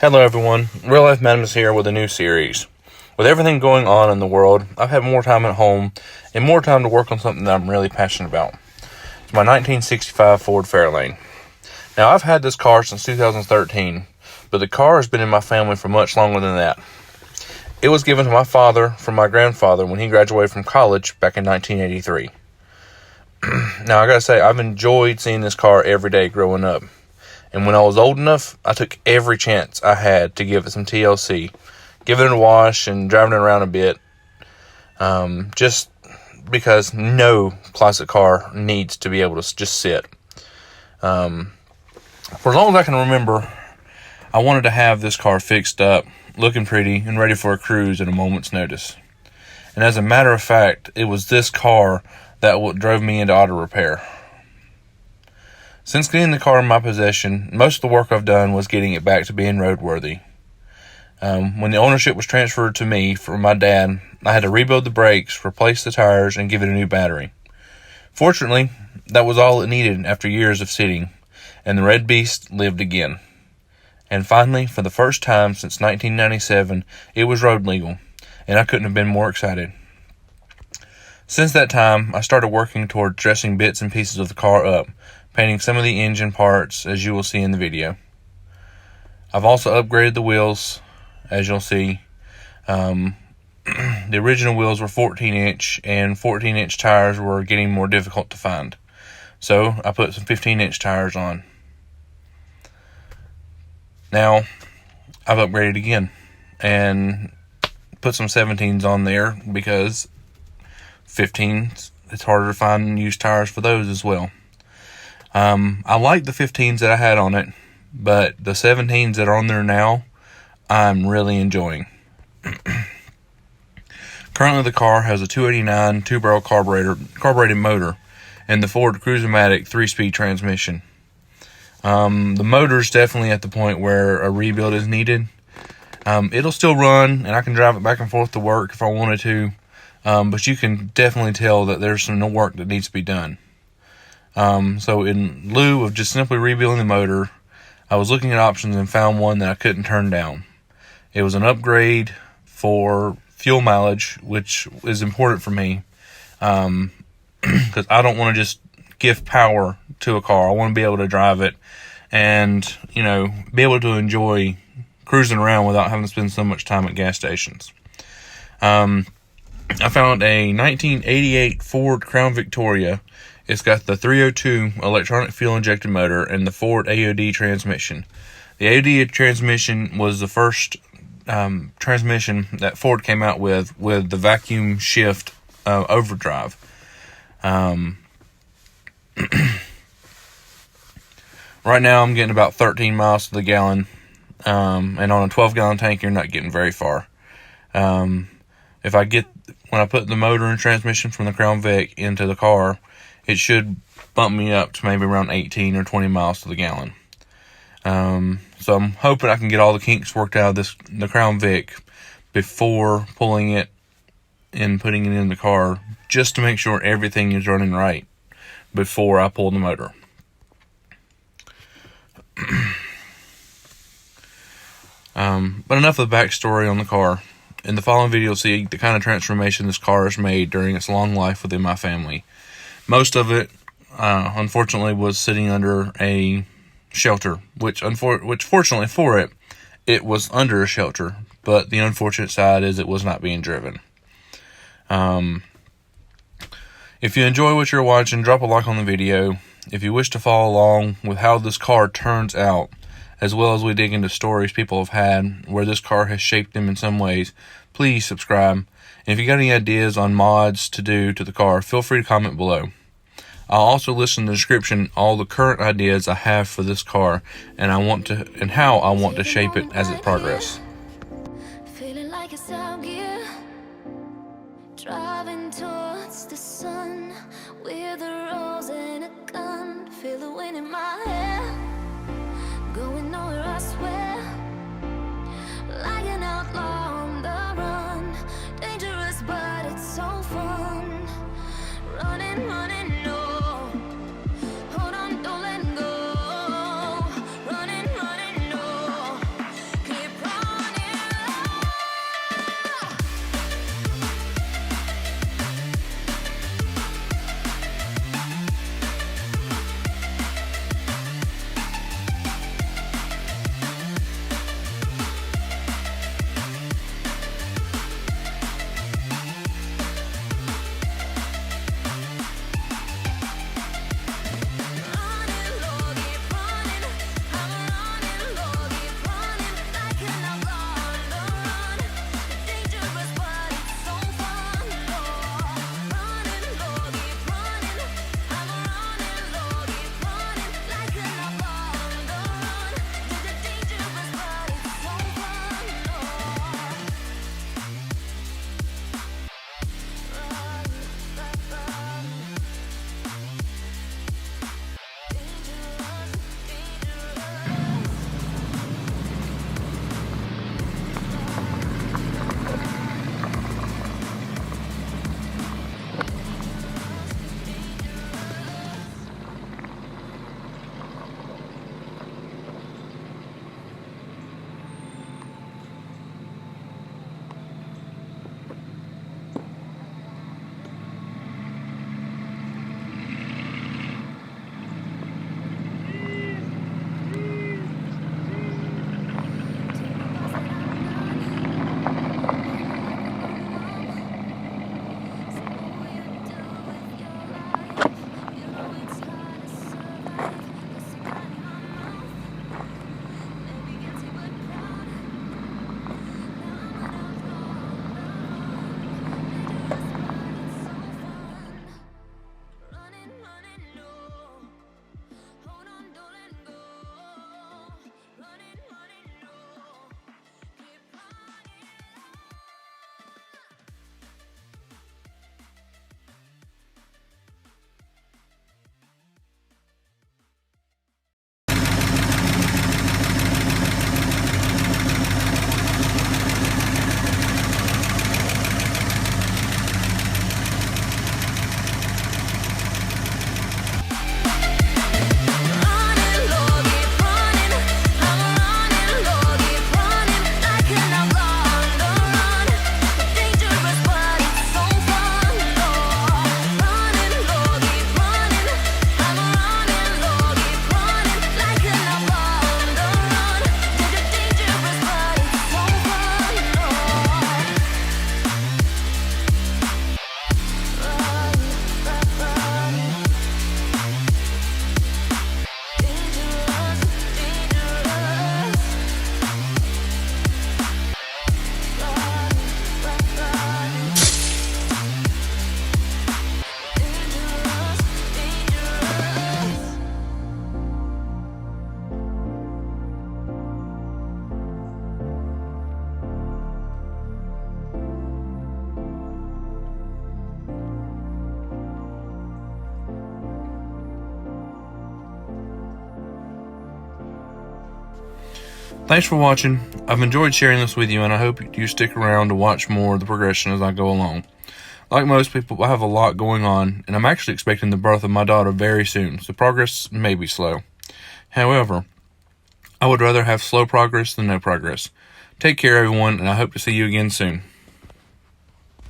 Hello everyone, Real Life Madness here with a new series. With everything going on in the world, I've had more time at home and more time to work on something that I'm really passionate about. It's my 1965 Ford Fairlane. Now, I've had this car since 2013, but the car has been in my family for much longer than that. It was given to my father from my grandfather when he graduated from college back in 1983. Now, I gotta say, I've enjoyed seeing this car every day growing up. And when I was old enough, I took every chance I had to give it some TLC, giving it a wash and driving it around a bit, just because no classic car needs to be able to just sit. For as long as I can remember, I wanted to have this car fixed up, looking pretty, and ready for a cruise at a moment's notice. And as a matter of fact, it was this car that drove me into auto repair. Since getting the car in my possession, most of the work I've done was getting it back to being roadworthy. When the ownership was transferred to me from my dad, I had to rebuild the brakes, replace the tires, and give it a new battery. Fortunately, that was all it needed after years of sitting, and the Red Beast lived again. And finally, for the first time since 1997, it was road legal, and I couldn't have been more excited. Since that time, I started working toward dressing bits and pieces of the car up, painting some of the engine parts, as you will see in the video. I've also upgraded the wheels, as you'll see. The original wheels were 14-inch, and 14-inch tires were getting more difficult to find. So, I put some 15-inch tires on. Now, I've upgraded again, and put some 17s on there, because 15s, it's harder to find used tires for those as well. I like the 15s that I had on it, but the 17s that are on there now, I'm really enjoying. Currently, the car has a 289 two-barrel carbureted motor and the Ford Cruise-O-Matic 3-speed transmission. The motor's definitely at the point where a rebuild is needed. It'll still run, and I can drive it back and forth to work if I wanted to, but you can definitely tell that there's some work that needs to be done. So in lieu of just simply rebuilding the motor, I was looking at options and found one that I couldn't turn down. It was an upgrade for fuel mileage, which is important for me, because I don't want to just give power to a car. I want to be able to drive it and, be able to enjoy cruising around without having to spend so much time at gas stations. I found a 1988 Ford Crown Victoria. It's got the 302 electronic fuel-injected motor and the Ford AOD transmission. The AOD transmission was the first transmission that Ford came out with the vacuum shift overdrive. Right now, I'm getting about 13 miles to the gallon, and on a 12-gallon tank, you're not getting very far. When I put the motor and transmission from the Crown Vic into the car, it should bump me up to maybe around 18 or 20 miles to the gallon. So I'm hoping I can get all the kinks worked out of the Crown Vic before pulling it and putting it in the car, just to make sure everything is running right before I pull the motor. But enough of the backstory on the car. In the following video, you'll see the kind of transformation this car has made during its long life within my family. Most of it, unfortunately, was sitting under a shelter, which fortunately for it, it was under a shelter, but the unfortunate side is it was not being driven. If you enjoy what you're watching, drop a like on the video. If you wish to follow along with how this car turns out, as well as we dig into stories people have had where this car has shaped them in some ways, please subscribe. And if you got any ideas on mods to do to the car, feel free to comment below. I'll also list in the description all the current ideas I have for this car and how I want to shape it as it progresses. Feeling like it's out gear, driving towards the sun with a rose and a gun. Feel the wind in my hair, going nowhere I swear, like an outlaw on the run. Dangerous but it's so fun, running, no. Hold on, don't let go. Running, no. Thanks for watching. I've enjoyed sharing this with you, and I hope you stick around to watch more of the progression as I go along. Like most people, I have a lot going on, and I'm actually expecting the birth of my daughter very soon, so progress may be slow. However, I would rather have slow progress than no progress. Take care, everyone, and I hope to see you again soon.